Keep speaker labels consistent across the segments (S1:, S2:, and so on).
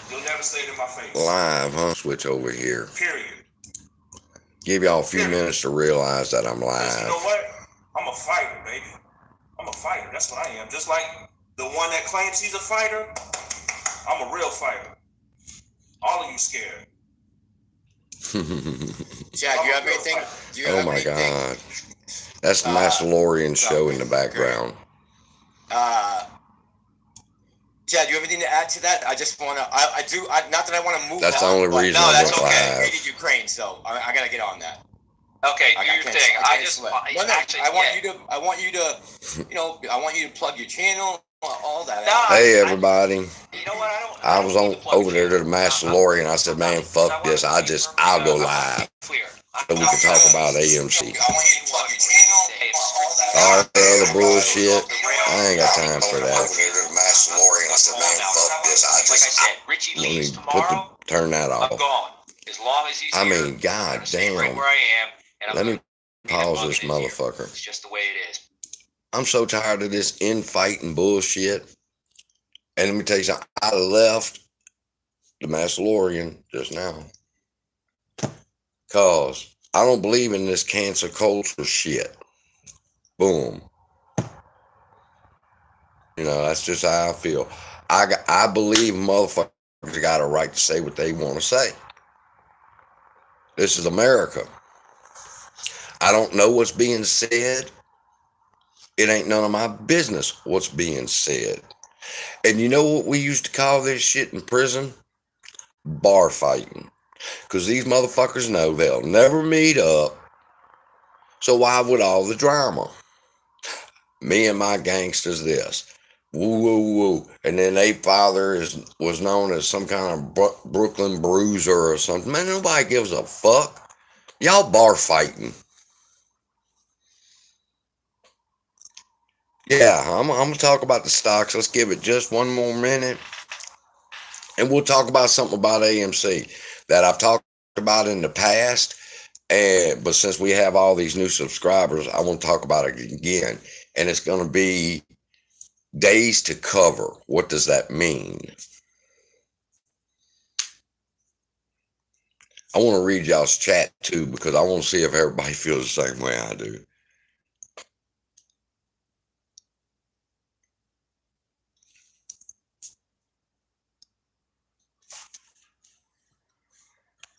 S1: You'll never say it in my face.
S2: Live, huh? Switch over here.
S1: Period.
S2: Give y'all a few minutes to realize that I'm live.
S1: You know what? I'm a fighter, baby. I'm a fighter. That's what I am. Just like the one that claims he's a fighter, I'm a real fighter. All of you scared.
S3: Chad, do you have anything?
S2: Oh my God. That's the Mandalorian show in the background.
S3: Chad, do you have anything to add to that? I just want to, I do, not that I want to move
S2: That's the only reason
S3: no,
S2: I
S3: that's
S2: went
S3: okay.
S2: live.
S3: I hated Ukraine, so I got to get on that.
S4: Okay, do your thing. I
S3: want you to, you know, I want you to plug your channel, all that.
S2: Hey, everybody.
S4: You know what?
S2: I was over there to the Mandalorian. I said, man, fuck this. I'll go live. So we can talk about AMC. All that other bullshit, I ain't got time for that. Let me turn that off. I mean, god damn. Let me pause this motherfucker.
S4: It's just the way it is.
S2: I'm so tired of this infighting bullshit. And let me tell you something. I left the Mandalorian just now. Cause I don't believe in this cancel culture shit. Boom. You know, that's just how I feel. I believe motherfuckers got a right to say what they want to say. This is America. I don't know what's being said. It ain't none of my business what's being said. And you know what we used to call this shit in prison? Bar fighting. Because these motherfuckers know they'll never meet up. So why would all the drama? Me and my gangsters this. Woo, woo, woo. And then their father was known as some kind of Brooklyn bruiser or something. Man, nobody gives a fuck. Y'all bar fighting. Yeah, I'm going to talk about the stocks. Let's give it just one more minute. And we'll talk about something about AMC that I've talked about in the past. But since we have all these new subscribers, I want to talk about it again. And it's going to be days to cover. What does that mean? I want to read y'all's chat too, because I want to see if everybody feels the same way I do.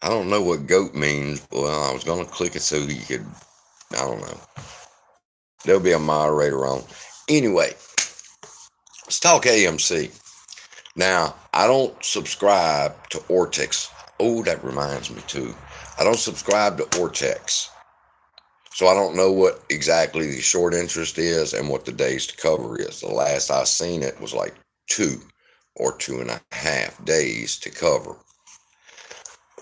S2: I don't know what GOAT means. Well, I was going to click it so you could, I don't know. There'll be a moderator on. Anyway, let's talk AMC. Now, I don't subscribe to Ortex. Oh, that reminds me too. I don't subscribe to Ortex. So I don't know what exactly the short interest is and what the days to cover is. The last I seen it was like 2 or 2.5 days to cover.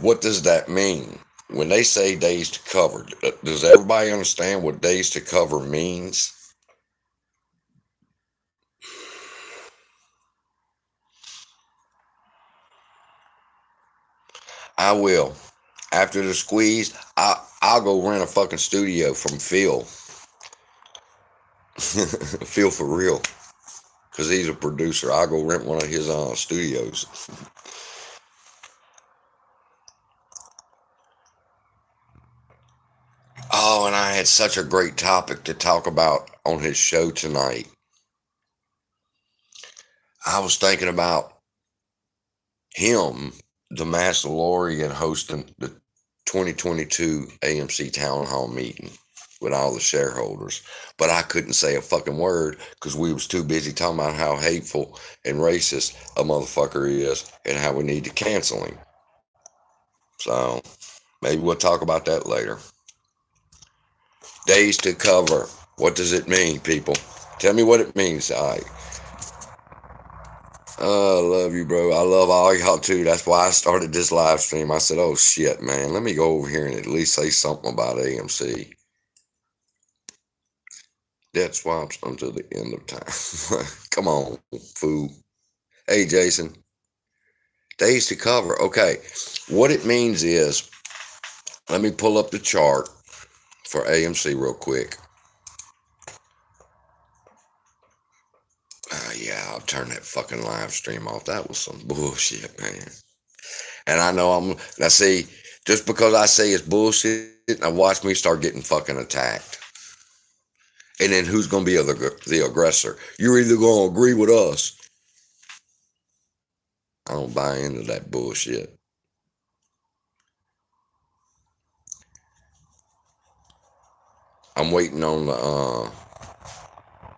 S2: What does that mean? When they say days to cover, does everybody understand what days to cover means? I will. After the squeeze, I'll go rent a fucking studio from Phil. Phil for real. Because he's a producer. I'll go rent one of his studios. Oh, and I had such a great topic to talk about on his show tonight. I was thinking about him, the Mandalorian, hosting the 2022 AMC Town Hall meeting with all the shareholders. But I couldn't say a fucking word because we was too busy talking about how hateful and racist a motherfucker is and how we need to cancel him. So maybe we'll talk about that later. Days to cover. What does it mean, people? Tell me what it means. I love you, bro. I love all y'all too. That's why I started this live stream. I said, oh shit, man, let me go over here and at least say something about AMC. Debt swaps until the end of time. Come on, fool. Hey, Jason. Days to cover. Okay. What it means is, let me pull up the chart for AMC real quick. Yeah, I'll turn that fucking live stream off. That was some bullshit, man. And I know now see, just because I say it's bullshit, now watch me start getting fucking attacked. And then who's going to be the aggressor? You're either going to agree with us. I don't buy into that bullshit. I'm waiting on the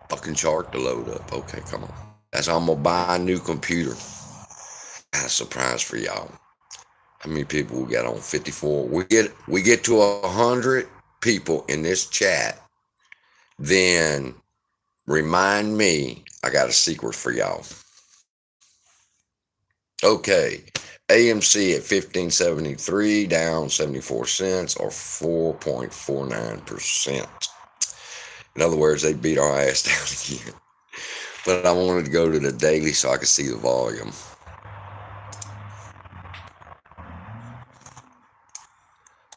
S2: fucking chart to load up. Okay, come on. That's how I'm going to buy a new computer. Got a surprise for y'all. How many people we got on? 54. We get to 100 people in this chat, then remind me I got a secret for y'all. Okay, AMC at 1573, down 74 cents or 4.49%. In other words, they beat our ass down again. But I wanted to go to the daily so I could see the volume.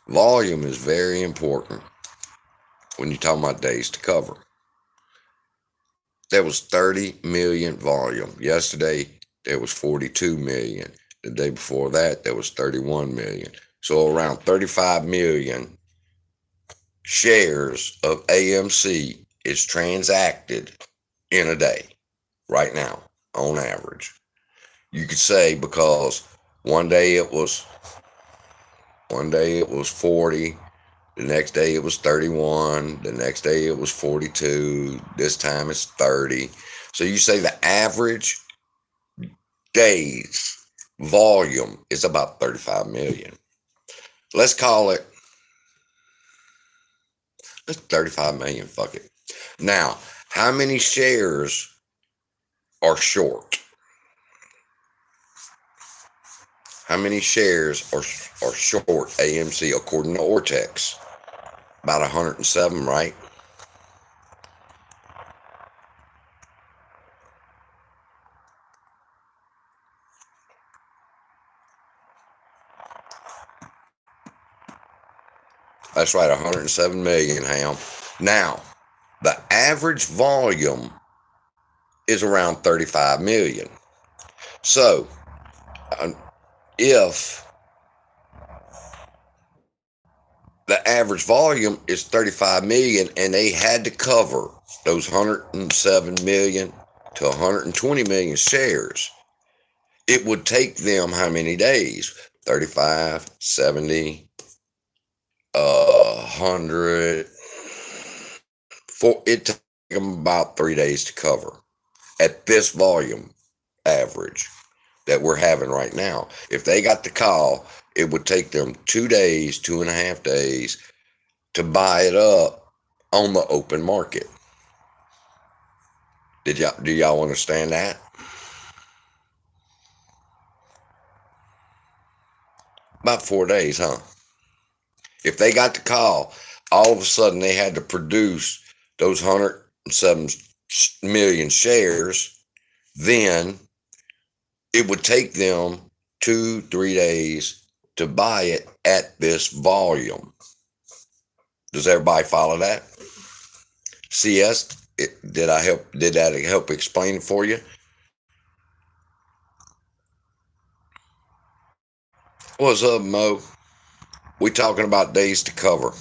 S2: Volume is very important when you're talking about days to cover. There was 30 million volume. Yesterday, there was 42 million. The day before that, there was 31 million. So around 35 million shares of AMC is transacted in a day right now, on average. You could say because one day it was 40, the next day it was 31, the next day it was 42, this time it's 30. So you say the average days volume is about 35 million. Let's call it, let's 35 million, fuck it. Now, how many shares are short? How many shares are short AMC according to Ortex? About 107, right? That's right, 107 million, Ham. Now, the average volume is around 35 million. So, if the average volume is 35 million and they had to cover those 107 million to 120 million shares, it would take them how many days? 35, 70, 100. It took them about 3 days to cover at this volume average that we're having right now. If they got the call, it would take them 2 days, 2.5 days to buy it up on the open market. Do y'all understand that? About 4 days, huh? If they got the call, all of a sudden they had to produce those 107 million shares, then it would take them 2-3 days to buy it at this volume. Does everybody follow that? CS, did that help explain it for you? What's up, Mo? We talking about days to cover.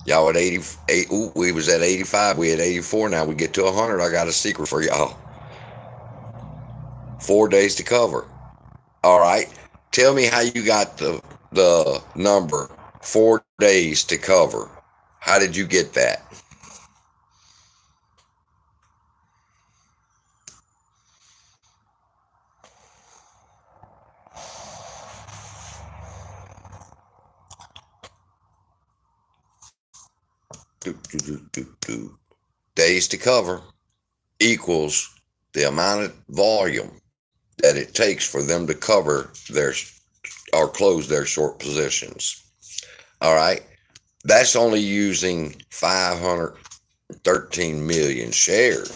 S2: Y'all at 88, we was at 85, we at 84, now we get to 100. I got a secret for y'all. 4 days to cover. All right, tell me how you got the number 4 days to cover. How did you get that? Days to cover equals the amount of volume that it takes for them to cover their or close their short positions. All right, that's only using 513 million shares.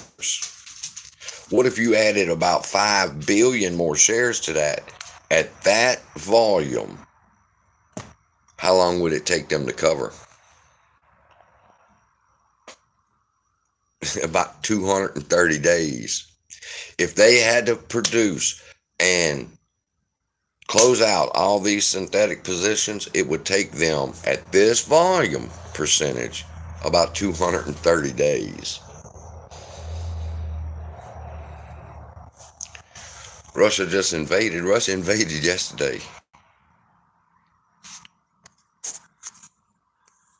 S2: What if you added about 5 billion more shares to that? At that volume, how long would it take them to cover? about 230 days. If they had to produce and close out all these synthetic positions, it would take them at this volume percentage about 230 days. Russia just invaded. Russia invaded yesterday.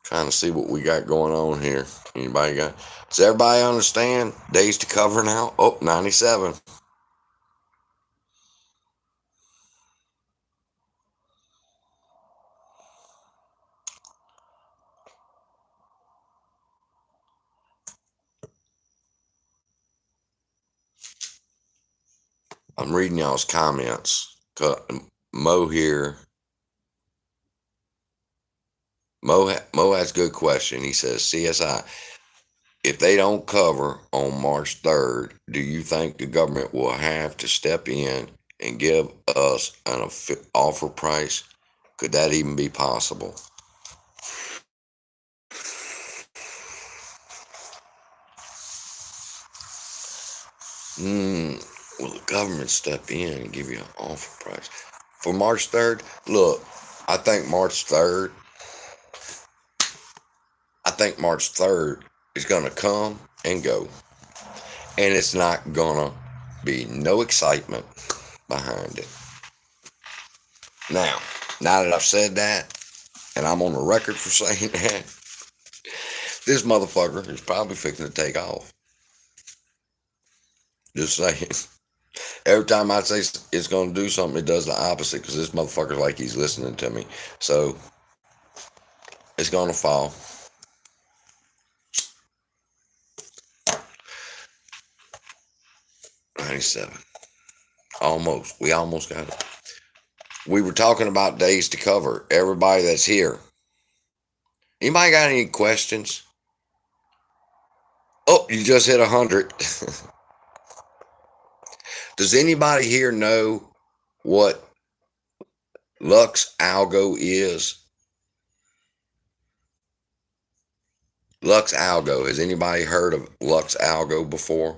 S2: Trying to see what we got going on here. Anybody got? Does everybody understand? Days to cover now? Oh, 97. I'm reading y'all's comments. Mo here. Mo has a good question. He says, CSI, if they don't cover on March 3rd, do you think the government will have to step in and give us an offer price? Could that even be possible? Will the government step in and give you an offer price? For March 3rd? Look, I think March 3rd is going to come and go. And it's not going to be no excitement behind it. Now that I've said that, and I'm on the record for saying that, this motherfucker is probably fixing to take off. Just saying. Every time I say it's going to do something, it does the opposite, because this motherfucker's like he's listening to me. So, it's going to fall. $97. Almost. We almost got it. We were talking about days to cover. Everybody that's here. Anybody got any questions? Oh, you just hit 100. Does anybody here know what Lux Algo is? Lux Algo. Has anybody heard of Lux Algo before?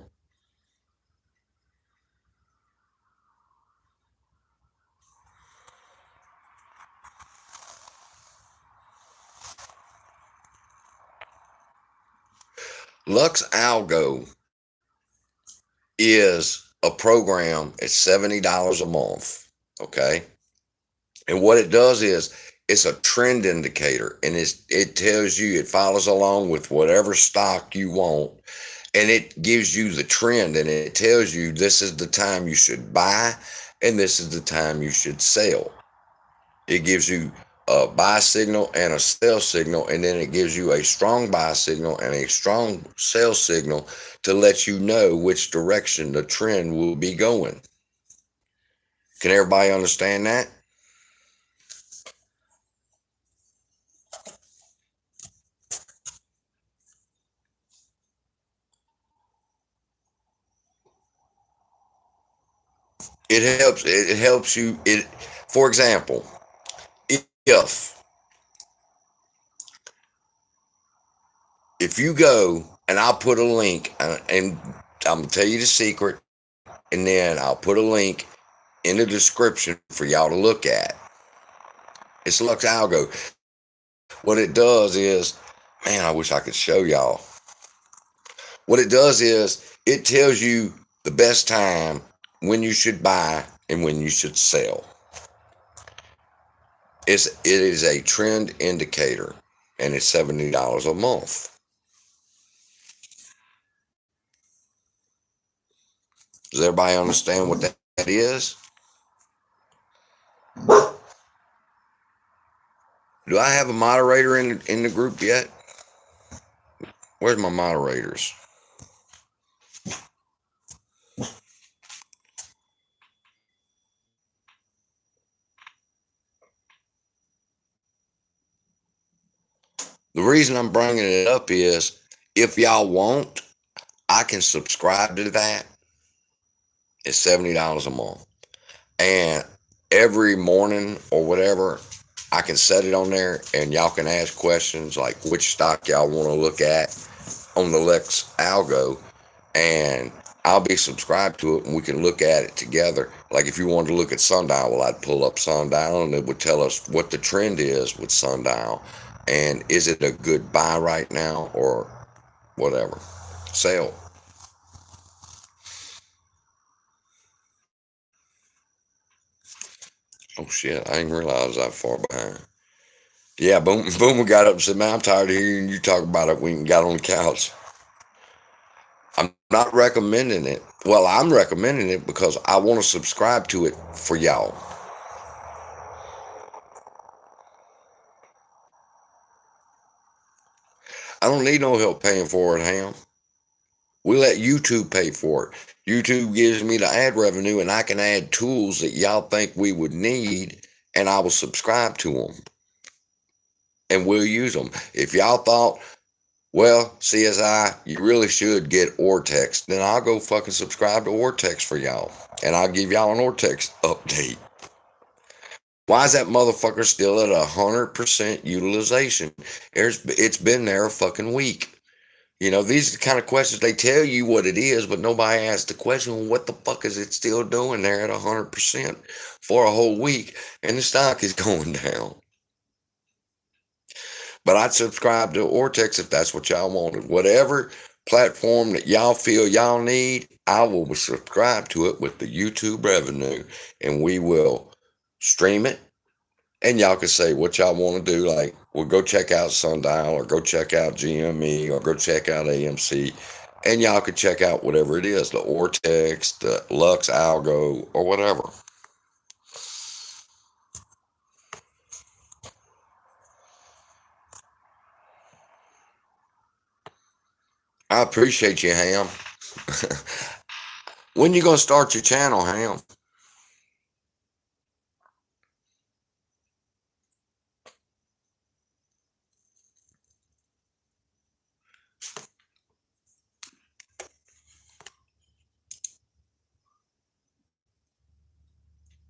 S2: Lux Algo is a program at $70 a month, okay? And what it does is it's a trend indicator, and it tells you, it follows along with whatever stock you want, and it gives you the trend, and it tells you this is the time you should buy and this is the time you should sell. It gives you a buy signal and a sell signal, and then it gives you a strong buy signal and a strong sell signal to let you know which direction the trend will be going. Can everybody understand that? It helps you. For example, if you go, and I'll put a link, and I'm gonna tell you the secret, and then I'll put a link in the description for y'all to look at. It's Lux Algo. What it does is, man, I wish I could show y'all. What it does is it tells you the best time when you should buy and when you should sell. It is a trend indicator, and it's $70 a month. Does everybody understand what that is? Do I have a moderator in the group yet? Where's my moderators? The reason I'm bringing it up is, if y'all want, I can subscribe to that. It's $70 a month. And every morning or whatever, I can set it on there, and y'all can ask questions like which stock y'all want to look at. on the Lex Algo, and I'll be subscribed to it, and we can look at it together. Like if you wanted to look at sundial, well, I'd pull up sundial, and it would tell us what the trend is with sundial, and is it a good buy right now or whatever, sell. Oh shit, I didn't realize I was that far behind. Yeah, boom, boom, got up and said, man, I'm tired of hearing you talk about it when you got on the couch. I'm not recommending it. Well, I'm recommending it because I want to subscribe to it for y'all. I don't need no help paying for it, Ham. We let YouTube pay for it. YouTube gives me the ad revenue, and I can add tools that y'all think we would need, and I will subscribe to them. And we'll use them. If y'all thought, well, CSI, you really should get Ortex, then I'll go fucking subscribe to Ortex for y'all. And I'll give y'all an Ortex update. Why is that motherfucker still at 100% utilization? It's been there a fucking week. You know, these are the kind of questions, they tell you what it is, but nobody asks the question, well, what the fuck is it still doing there at 100% for a whole week? And the stock is going down. But I'd subscribe to Ortex if that's what y'all wanted. Whatever platform that y'all feel y'all need, I will subscribe to it with the YouTube revenue, and we will stream it. And y'all can say what y'all want to do. Like, well, go check out Sundial, or go check out GME, or go check out AMC. And y'all could check out whatever it is, the Ortex, the Lux Algo, or whatever. I appreciate you, Ham. When you going to start your channel, Ham?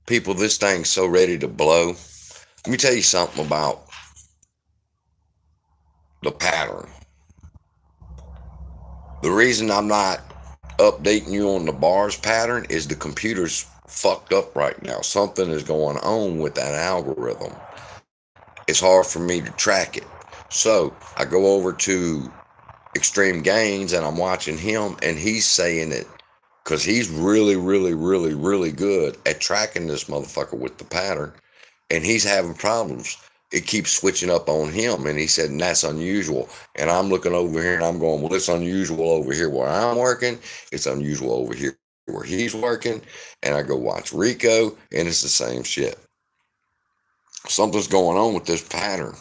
S2: People, this thing's so ready to blow. Let me tell you something about the pattern. The reason I'm not updating you on the bars pattern is the computer's fucked up right now. Something is going on with that algorithm. It's hard for me to track it. So I go over to Extreme Gains, and I'm watching him, and he's saying it because he's really, really, really, really good at tracking this motherfucker with the pattern, and he's having problems. It keeps switching up on him, and he said, and that's unusual. And I'm looking over here, and I'm going, well, it's unusual over here where I'm working. It's unusual over here where he's working. And I go watch Rico, and it's the same shit. Something's going on with this pattern.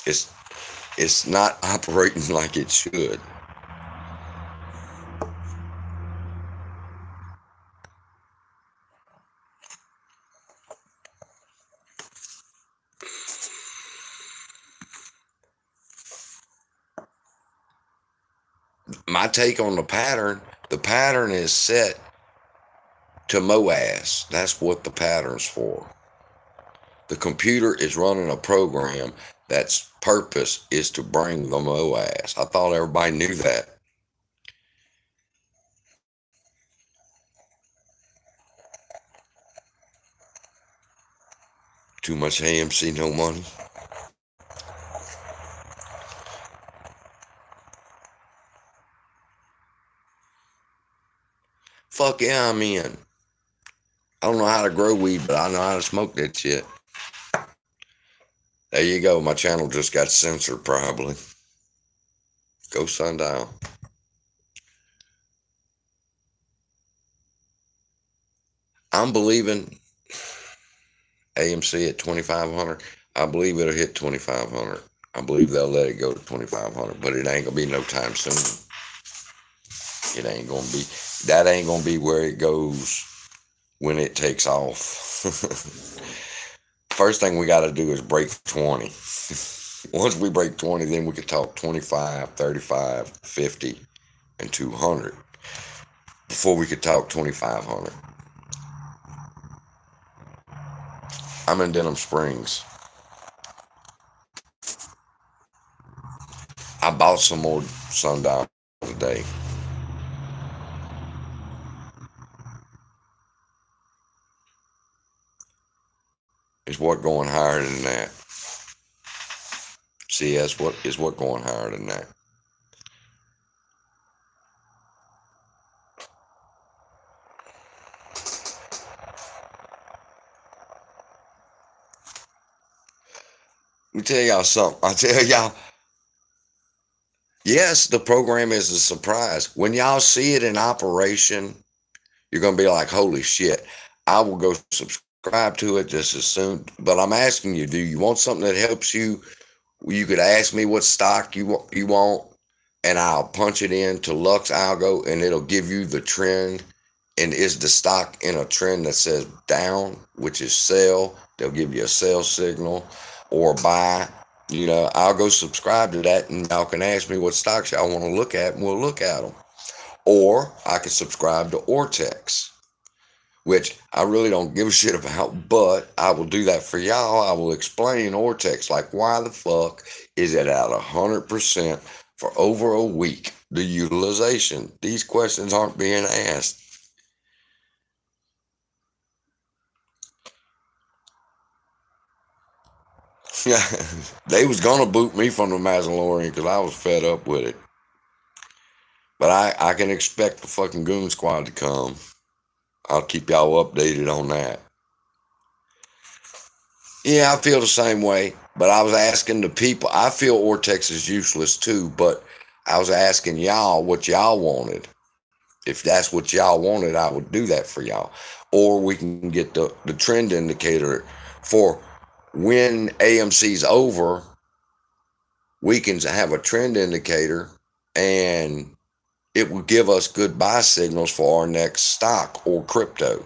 S2: It's not operating like it should. My take on the pattern is set to MOAS. That's what the pattern's for. The computer is running a program that's purpose is to bring the MOAS. I thought everybody knew that. Too much AMC, no money. Fuck yeah, I'm in. I don't know how to grow weed, but I know how to smoke that shit. There you go. My channel just got censored, probably. Go sundial. I'm believing AMC at 2,500. I believe it'll hit 2,500. I believe they'll let it go to 2,500, but it ain't gonna be no time soon. It ain't gonna be. That ain't gonna be where it goes when it takes off. First thing we got to do is break 20. Once we break 20, then we can talk 25, 35, 50, and 200. Before we could talk 2,500. I'm in Denham Springs. I bought some more sundial today. Is what going higher than that? See, that's what is what going higher than that. Let me tell y'all something. I tell y'all, yes, the program is a surprise. When y'all see it in operation, you're gonna be like, holy shit. I will go subscribe to it just as soon. But I'm asking you, do you want something that helps you? You could ask me what stock you want, and I'll punch it into Lux Algo, and it'll give you the trend. And is the stock in a trend that says down, which is sell? They'll give you a sell signal, or buy. You know, I'll go subscribe to that, and y'all can ask me what stocks y'all want to look at, and we'll look at them. Or I can subscribe to Ortex, which I really don't give a shit about, but I will do that for y'all. I will explain Ortex, like why the fuck is it at 100% for over a week? The utilization. These questions aren't being asked. Yeah, they was gonna boot me from the Mandalorian because I was fed up with it. But I can expect the fucking goon squad to come. I'll keep y'all updated on that. Yeah, I feel the same way. But I was asking the people. I feel Ortex is useless too. But I was asking y'all what y'all wanted. If that's what y'all wanted, I would do that for y'all. Or we can get the trend indicator for when AMC's over. We can have a trend indicator, and it will give us good buy signals for our next stock or crypto.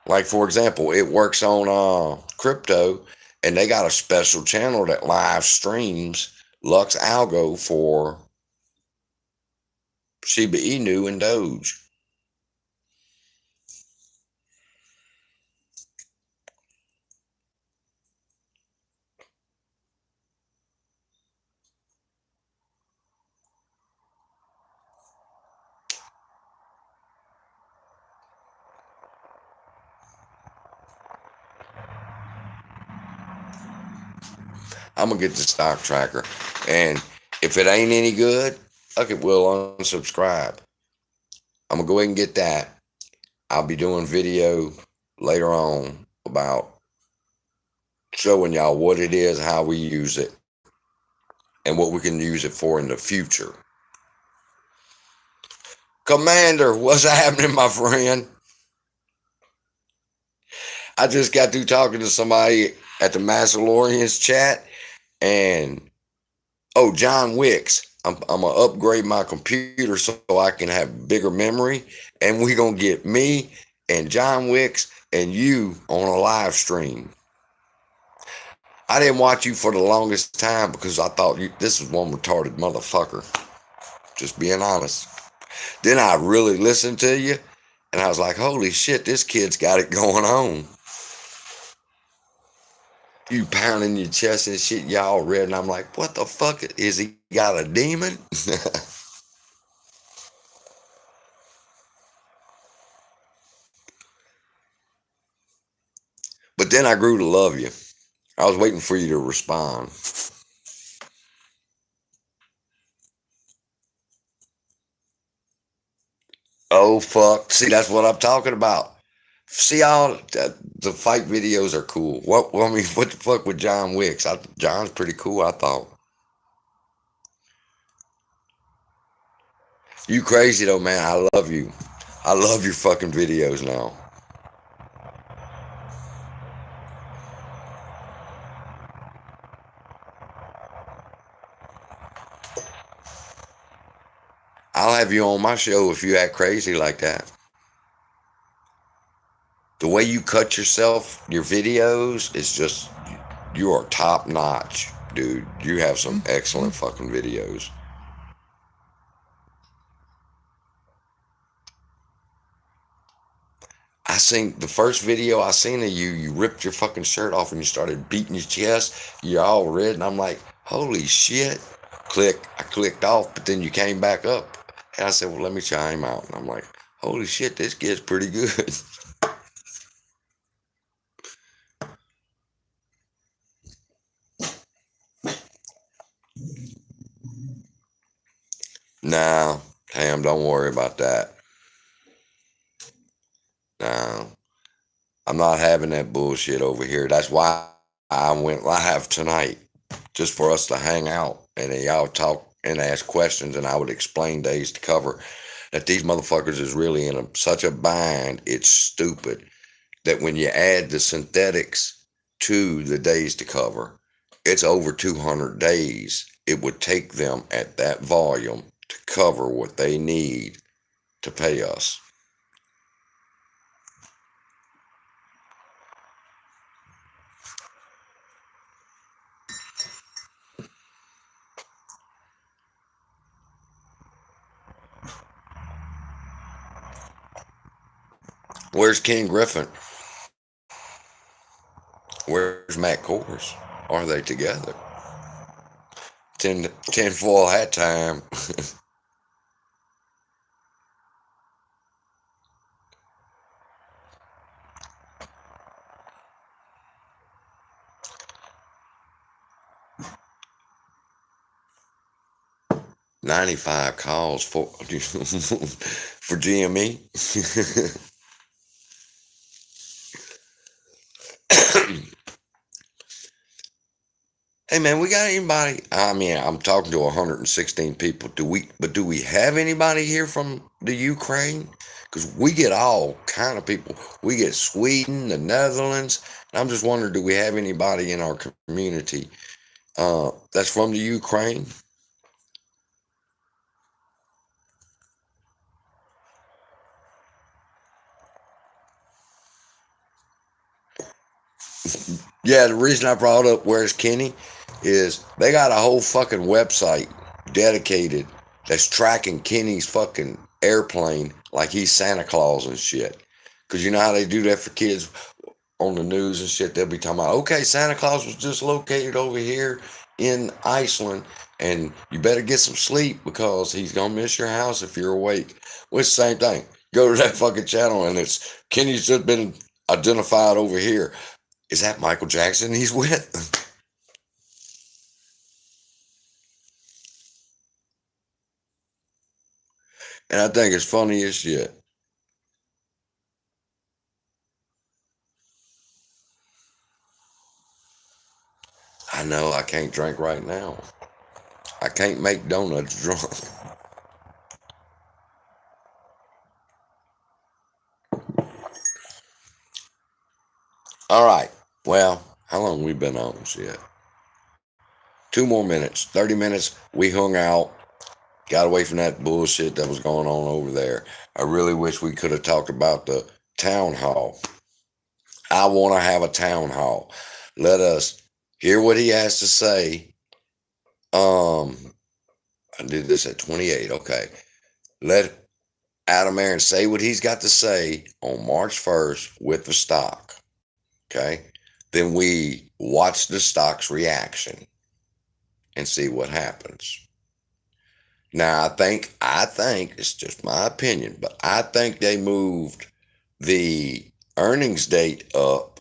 S2: Like, for example, it works on crypto, and they got a special channel that live streams Lux Algo for Shiba Inu and Doge. I'm gonna get the stock tracker, and if it ain't any good, fuck it, we'll unsubscribe. I'm gonna go ahead and get that. I'll be doing video later on about showing y'all what it is, how we use it, and what we can use it for in the future. Commander, what's happening, my friend? I just got through talking to somebody at the Mandalorians chat, and John Wicks. I'm gonna upgrade my computer so I can have bigger memory, and we're gonna get me and John Wicks and you on a live stream. I didn't watch you for the longest time because I thought this was one retarded motherfucker. Just being honest. Then I really listened to you, and I was like, holy shit, this kid's got it going on. You pounding your chest and shit, y'all red, and I'm like, what the fuck? Is he got a demon? But then I grew to love you. I was waiting for you to respond. Oh, fuck. See, that's what I'm talking about. See, all the fight videos are cool. What the fuck with John Wicks? John's pretty cool, I thought. You crazy, though, man. I love you. I love your fucking videos now. I'll have you on my show if you act crazy like that. The way you cut yourself, your videos, is just, you are top notch, dude. You have some excellent fucking videos. I seen the first video I seen of you, you ripped your fucking shirt off and you started beating your chest. You're all red, and I'm like, holy shit. I clicked off, but then you came back up. And I said, well, let me try him out. And I'm like, holy shit, this kid's pretty good. Nah, Tam, don't worry about that. No, I'm not having that bullshit over here. That's why I went live tonight, just for us to hang out and then y'all talk and ask questions, and I would explain days to cover. That these motherfuckers is really in such a bind, it's stupid. That when you add the synthetics to the days to cover, it's over 200 days. It would take them at that volume to cover what they need to pay us. Where's Ken Griffin? Where's Matt Kors? Are they together? 10 foil hat time. $95 calls for GME. Hey man, we got anybody? I mean, I'm talking to 116 people. Do we have anybody here from the Ukraine? Because we get all kind of people. We get Sweden, the Netherlands. And I'm just wondering, do we have anybody in our community that's from the Ukraine? Yeah, the reason I brought up Where's Kenny is they got a whole fucking website dedicated that's tracking Kenny's fucking airplane like he's Santa Claus and shit. Because you know how they do that for kids on the news and shit? They'll be talking about, okay, Santa Claus was just located over here in Iceland, and you better get some sleep because he's going to miss your house if you're awake. Well, it's the same thing. Go to that fucking channel and it's Kenny's just been identified over here. Is that Michael Jackson he's with? And I think it's funny as shit. I know I can't drink right now. I can't make donuts drunk. All right. Well, how long we been on shit? 2 more minutes. 30 minutes. We hung out. Got away from that bullshit that was going on over there. I really wish we could have talked about the town hall. I want to have a town hall. Let us hear what he has to say. I did this at 28. Okay. Let Adam Aaron say what he's got to say on March 1st with the stock. Okay. Then we watch the stock's reaction and see what happens. Now, I think it's just my opinion, but I think they moved the earnings date up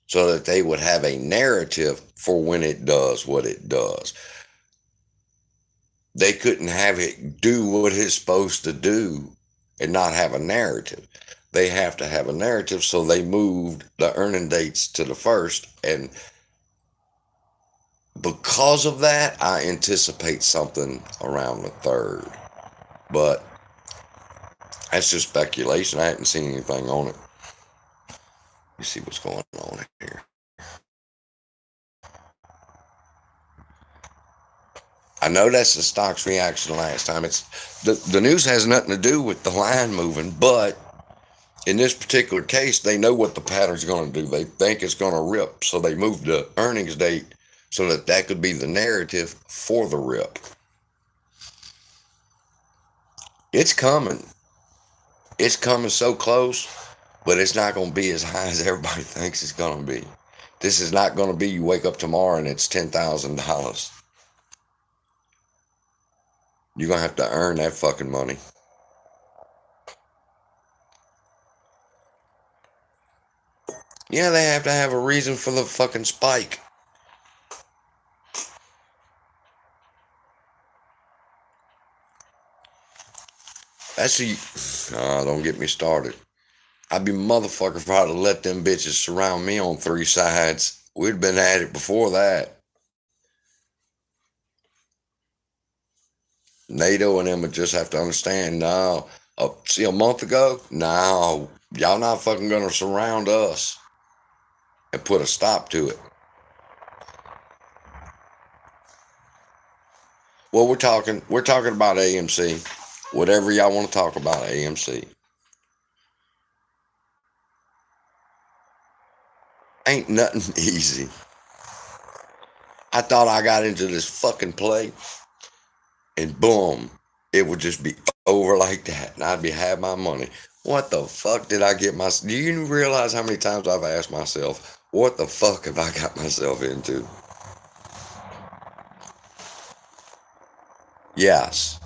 S2: so that they would have a narrative for when it does what it does. They couldn't have it do what it's supposed to do and not have a narrative. They have to have a narrative, so they moved the earning dates to the 1st, and because of that, I anticipate something around the 3rd. But that's just speculation. I haven't seen anything on it. You see what's going on here. I know that's the stock's reaction last time. It's the news has nothing to do with the line moving, but in this particular case, they know what the pattern's going to do. They think it's going to rip, so they moved the earnings date so that could be the narrative for the rip. It's coming. It's coming so close, but it's not going to be as high as everybody thinks it's going to be. This is not going to be you wake up tomorrow and it's $10,000. You're going to have to earn that fucking money. Yeah, they have to have a reason for the fucking spike. Don't get me started. I'd be motherfucker if I'd have let them bitches surround me on 3 sides. We'd been at it before that. NATO and them would just have to understand, no. See, a month ago, no, y'all not fucking gonna surround us and put a stop to it. Well, we're talking about AMC. Whatever y'all want to talk about, AMC. Ain't nothing easy. I thought I got into this fucking play, and boom, it would just be over like that, and I'd be have my money. What the fuck did I get myself? Do you realize how many times I've asked myself, what the fuck have I got myself into? Yes.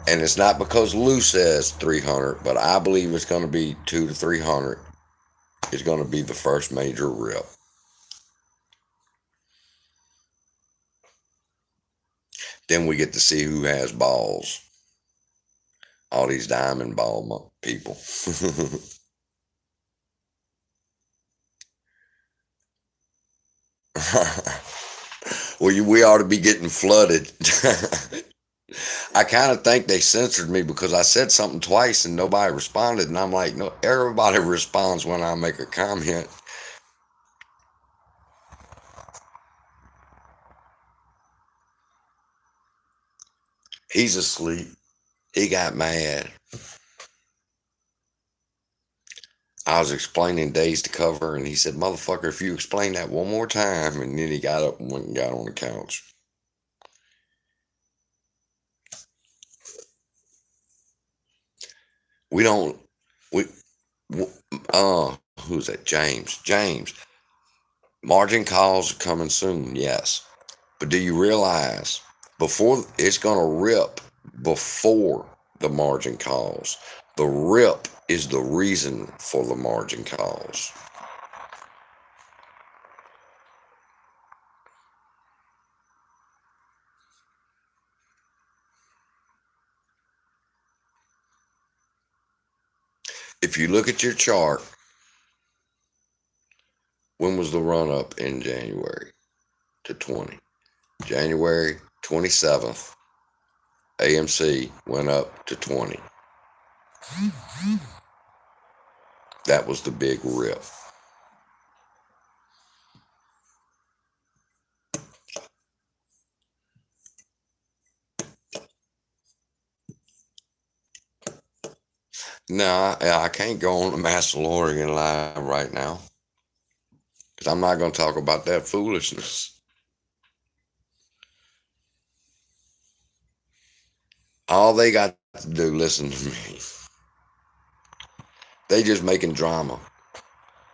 S2: And it's not because Lou says 300, but I believe it's going to be 200 to 300. It's going to be the first major rip. Then we get to see who has balls. All these diamond ball people. Well, we ought to be getting flooded. I kind of think they censored me because I said something twice and nobody responded. And I'm like, no, everybody responds when I make a comment. He's asleep. He got mad. I was explaining days to cover, and he said, motherfucker, if you explain that one more time, and then he got up and went and got on the couch. Who's that? James. Margin calls are coming soon, yes. But do you realize before it's going to rip before the margin calls? The rip is the reason for the margin calls. If you look at your chart, when was the run up in January to 20? January 27th, AMC went up to 20. That was the big rip. No, I can't go on the Mandalorian live right now because I'm not going to talk about that foolishness. All they got to do, listen to me, they just making drama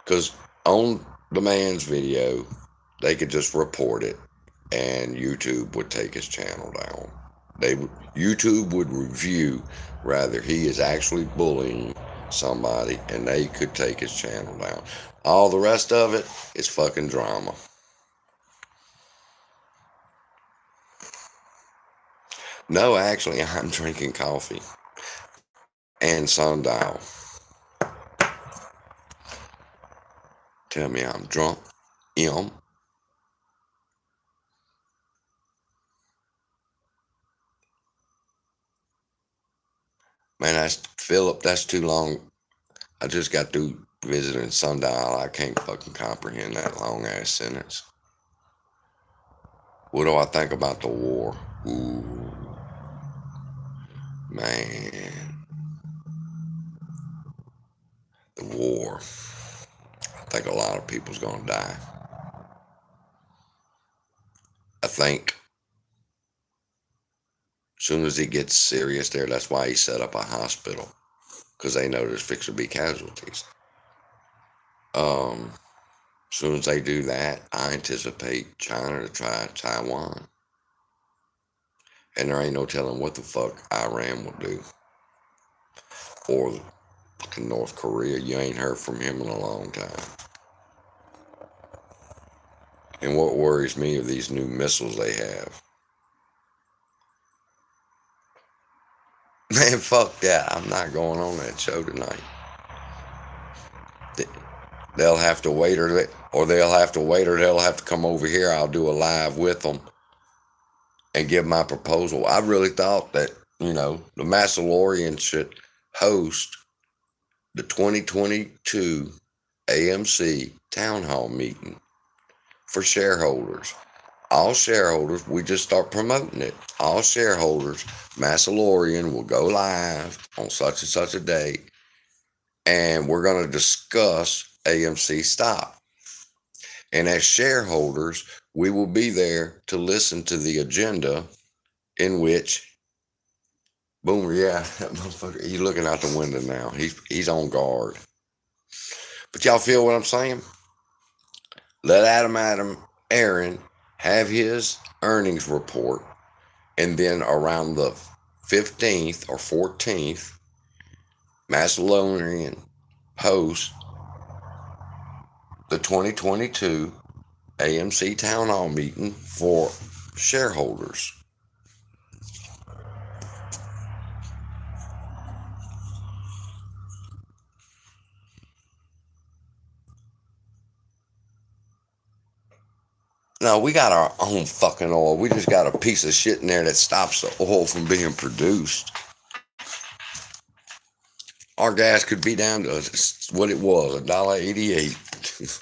S2: because on the man's video, they could just report it and YouTube would take his channel down. YouTube would review rather he is actually bullying somebody and they could take his channel down. All the rest of it is fucking drama. No, actually, I'm drinking coffee and sundial. Tell me I'm drunk. Man, that's Philip, that's too long. I just got through visiting sundial. I can't fucking comprehend that long ass sentence. What do I think about the war? Ooh, man. The war. I think a lot of people's gonna die. I think as soon as it gets serious there, that's why he set up a hospital. Because they know there's fixing to be casualties. As soon as they do that, I anticipate China to try Taiwan. And there ain't no telling what the fuck Iran will do. Or fucking North Korea. You ain't heard from him in a long time. And what worries me are these new missiles they have. Man, fuck that. I'm not going on that show tonight. They'll have to wait, or they'll have to come over here. I'll do a live with them and give my proposal. I really thought that, the Massalorian should host the 2022 AMC Town Hall meeting for shareholders. All shareholders, we just start promoting it. All shareholders, Massalorian will go live on such and such a date, and we're going to discuss AMC stock. And as shareholders, we will be there to listen to the agenda in which, boom, yeah, that motherfucker, he's looking out the window now. He's on guard. But y'all feel what I'm saying? Let Aaron have his earnings report, and then around the 15th or 14th, Massalorian hosts the 2022 AMC Town Hall meeting for shareholders. No, we got our own fucking oil. We just got a piece of shit in there that stops the oil from being produced. Our gas could be down to what it was, $1.88.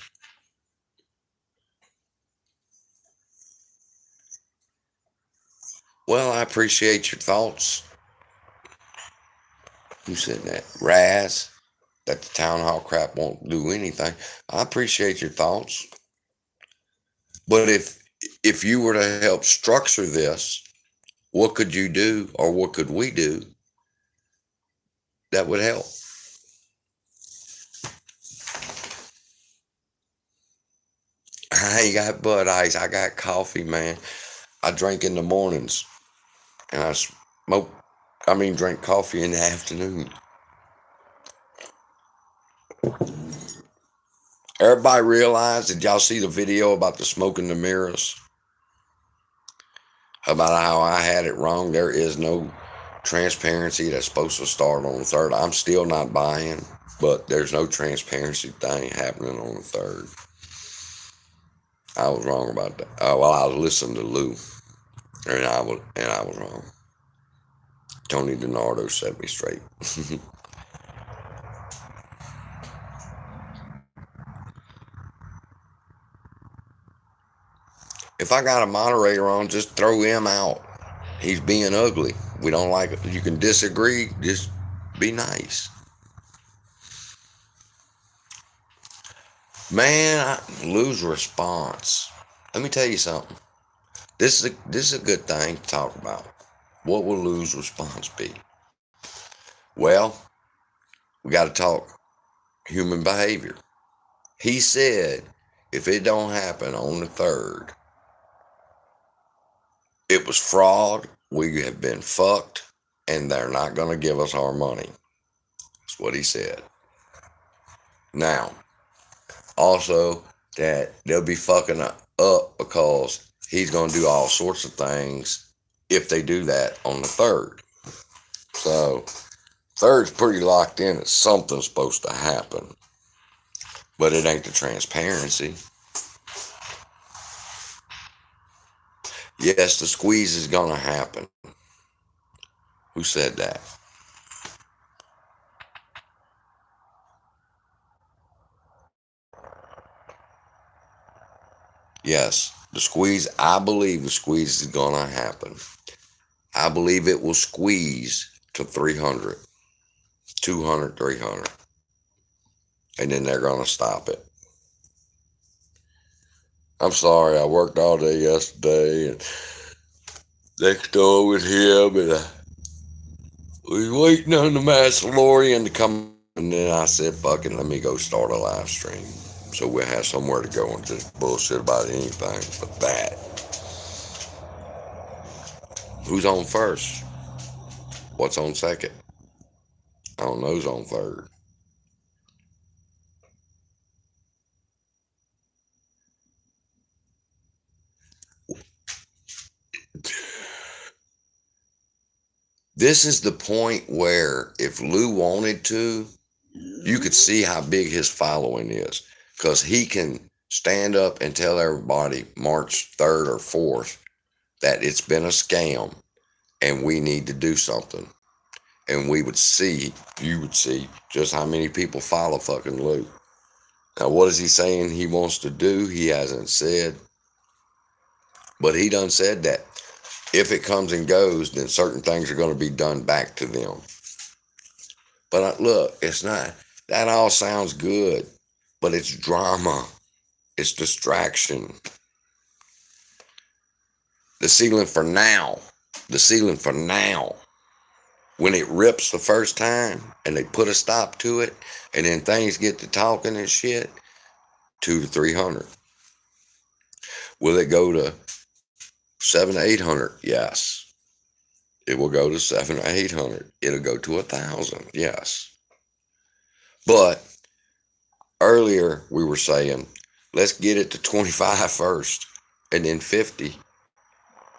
S2: Well, I appreciate your thoughts. Who said that? Raz, that the town hall crap won't do anything. I appreciate your thoughts. But if you were to help structure this, what could you do, or what could we do that would help? I ain't got Bud Ice. I got coffee, man. I drink in the mornings, and drink coffee in the afternoon. Everybody realize, did y'all see the video about the smoke in the mirrors? About how I had it wrong. There is no transparency that's supposed to start on the 3rd. I'm still not buying, but there's no transparency thing happening on the 3rd. I was wrong about that. I was listening to Lou, and I was wrong. Tony DiNardo set me straight. If I got a moderator on, just throw him out. He's being ugly. We don't like it. You can disagree, just be nice. Man, I lose response. Let me tell you something. This is a good thing to talk about. What will lose response be? Well, we got to talk human behavior. He said, if it don't happen on the 3rd, it was fraud, we have been fucked, and they're not going to give us our money. That's what he said. Now, also, that they'll be fucking up because he's going to do all sorts of things if they do that on the 3rd. So, 3rd's pretty locked in that something's supposed to happen. But it ain't the transparency. Yes, the squeeze is going to happen. Who said that? Yes, the squeeze, I believe the squeeze is going to happen. I believe it will squeeze to 300, 200, 300. And then they're going to stop it. I'm sorry, I worked all day yesterday, and next door with him, and we was waiting on the Massalorian to come, and then I said, fuck it, let me go start a live stream. So we'll have somewhere to go and just bullshit about anything but that. Who's on first? What's on second? I don't know who's on third. This is the point where if Lou wanted to, you could see how big his following is, because he can stand up and tell everybody March 3rd or 4th that it's been a scam and we need to do something. And you would see just how many people follow fucking Lou. Now, what is he saying he wants to do? He hasn't said. But he done said that if it comes and goes, then certain things are going to be done back to them. But look, it's not, that all sounds good, but it's drama. It's distraction. The ceiling for now. When it rips the first time and they put a stop to it, and then things get to talking and shit, 200 to 300. Will it go to 700 to 800? Yes. It will go to 700 to 800. It'll go to 1,000. Yes. But earlier we were saying, let's get it to 25 first, and then 50,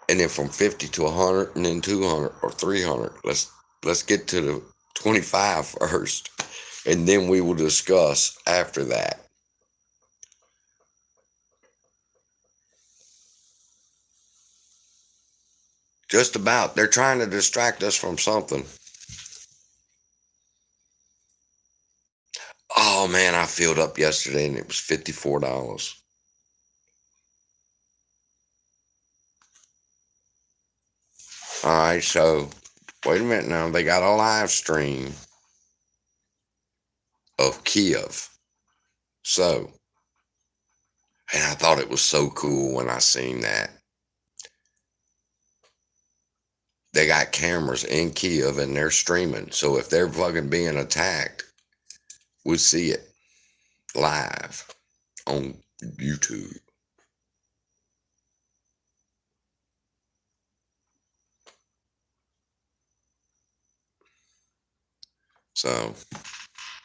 S2: and then from 50 to 100, and then 200 or 300. Let's get to the 25 first, and then we will discuss after that. Just about. They're trying to distract us from something. Oh man, I filled up yesterday and it was $54. All right, so wait a minute now. They got a live stream of Kiev. So, and I thought it was so cool when I seen that. They got cameras in Kiev and they're streaming. So if they're fucking being attacked, we'll see it live on YouTube. So,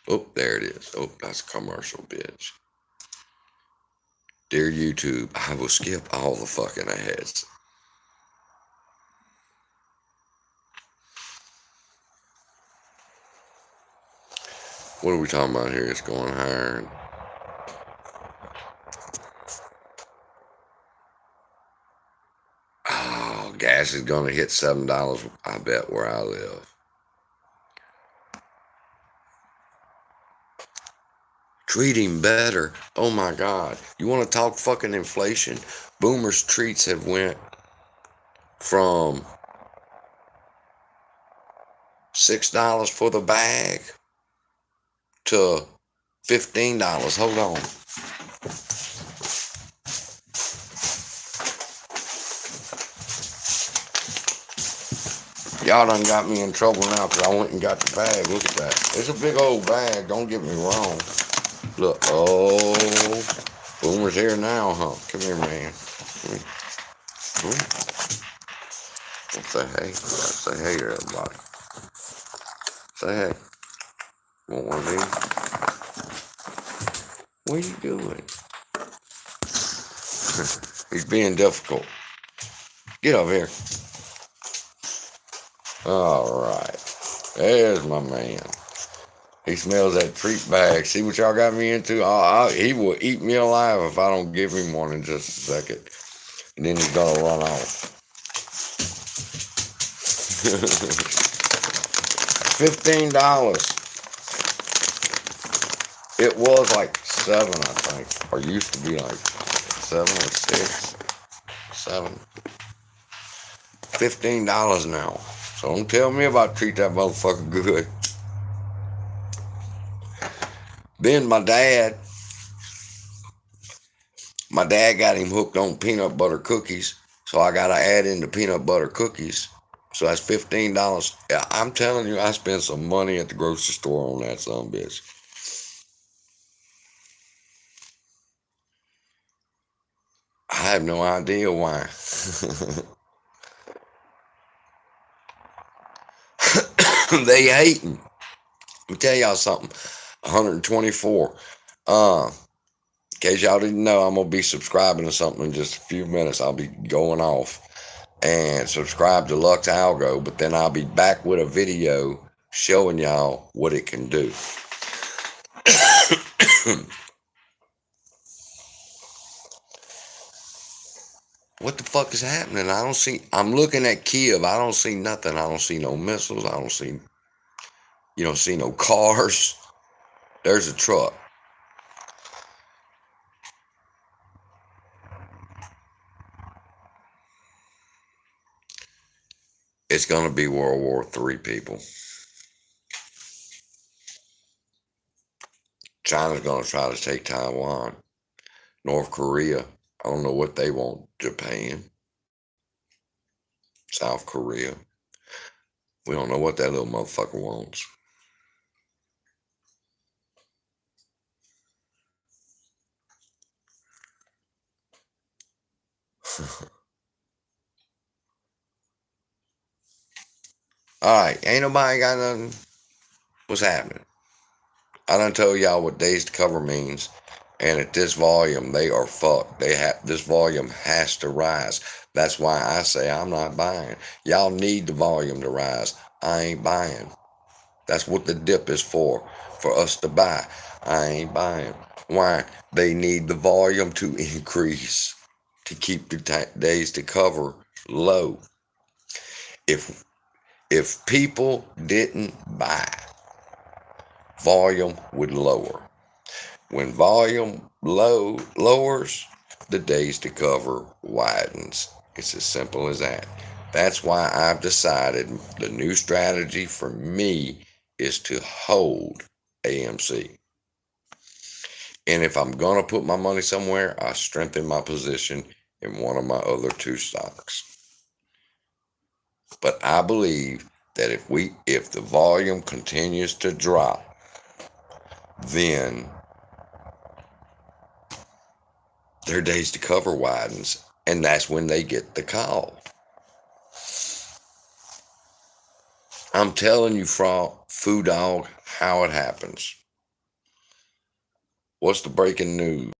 S2: oh, there it is. Oh, that's a commercial, bitch. Dear YouTube, I will skip all the fucking ads. What are we talking about here? It's going higher. Oh, gas is going to hit $7, I bet, where I live. Treat him better. Oh my God. You want to talk fucking inflation? Boomer's treats have went from $6 for the bag to $15. Hold on. Y'all done got me in trouble now because I went and got the bag. Look at that. It's a big old bag. Don't get me wrong. Look. Oh, Boomer's here now, huh? Come here, man. Come here. Well, say hey. Say hey to everybody. Say hey. Want one of these? What are you doing? He's being difficult. Get over here. All right. There's my man. He smells that treat bag. See what y'all got me into? He will eat me alive if I don't give him one in just a second. And then he's gonna run off. $15. It was like $7, I think. Or used to be like 7 or 6. 7. $15 now. So don't tell me about treat that motherfucker good. Then my dad got him hooked on peanut butter cookies. So I got to add in the peanut butter cookies. So that's $15. I'm telling you, I spent some money at the grocery store on that son of a bitch. I have no idea why. They hating. Let me tell y'all something. 124. In case y'all didn't know, I'm gonna be subscribing to something in just a few minutes. I'll be going off and subscribe to Lux Algo, but then I'll be back with a video showing y'all what it can do. What the fuck is happening? I'm looking at Kiev. I don't see nothing. I don't see no missiles. I don't see, see no cars. There's a truck. It's going to be World War III, people. China's going to try to take Taiwan. North Korea, I don't know what they want. Japan. South Korea. We don't know what that little motherfucker wants. Alright, ain't nobody got nothing. What's happening? I done told y'all what days to cover means, and at this volume, they are fucked. This volume has to rise. That's why I say I'm not buying. Y'all need the volume to rise. I ain't buying. That's what the dip is for us to buy. I ain't buying. Why? They need the volume to increase to keep the days to cover low. If people didn't buy, volume would lower. When volume lowers, the days to cover widens. It's as simple as that. That's why I've decided the new strategy for me is to hold AMC. And if I'm going to put my money somewhere, I strengthen my position in one of my other two stocks. But I believe that if the volume continues to drop, then their days to cover widens, and that's when they get the call. I'm telling you, Foo Dog, how it happens. What's the breaking news?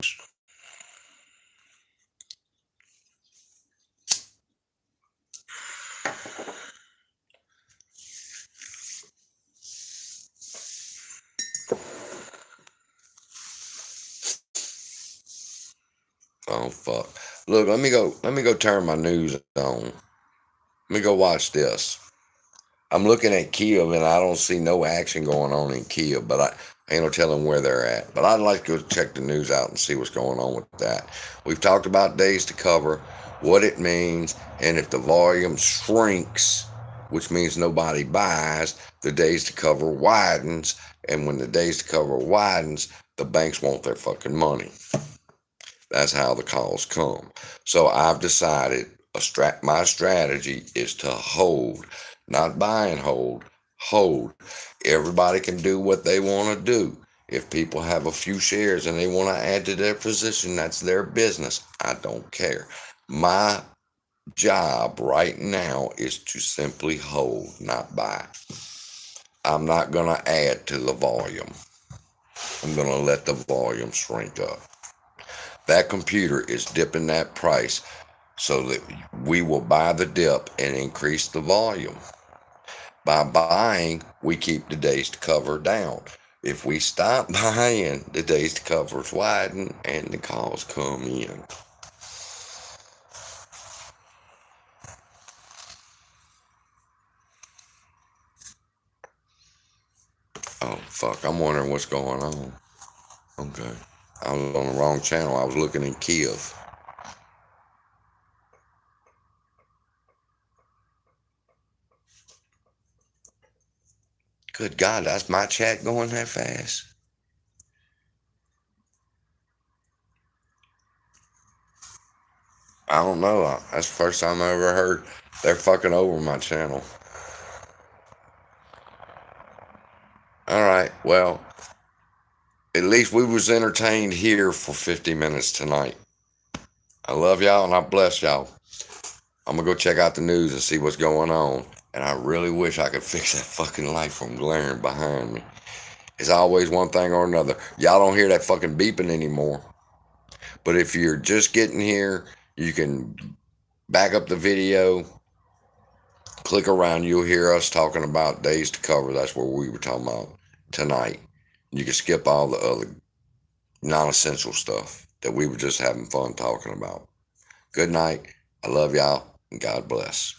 S2: Oh fuck. Look, let me go turn my news on. Let me go watch this. I'm looking at Kiev and I don't see no action going on in Kiev, but I ain't no telling where they're at. But I'd like to go check the news out and see what's going on with that. We've talked about days to cover, what it means, and if the volume shrinks, which means nobody buys, the days to cover widens, and when the days to cover widens, the banks want their fucking money. That's how the calls come. So I've decided my strategy is to hold, not buy and hold. Everybody can do what they want to do. If people have a few shares and they want to add to their position, that's their business. I don't care. My job right now is to simply hold, not buy. I'm not going to add to the volume. I'm going to let the volume shrink up. That computer is dipping that price so that we will buy the dip and increase the volume. By buying, we keep the days to cover down. If we stop buying, the days to cover widen and the calls come in. Oh, fuck. I'm wondering what's going on. Okay. I was on the wrong channel. I was looking in Kiev. Good God, that's my chat going that fast? I don't know. That's the first time I ever heard they're fucking over my channel. Alright, well, at least we was entertained here for 50 minutes tonight. I love y'all and I bless y'all. I'm going to go check out the news and see what's going on. And I really wish I could fix that fucking light from glaring behind me. It's always one thing or another. Y'all don't hear that fucking beeping anymore. But if you're just getting here, you can back up the video, click around. You'll hear us talking about days to cover. That's what we were talking about tonight. You can skip all the other non-essential stuff that we were just having fun talking about. Good night. I love y'all, and God bless.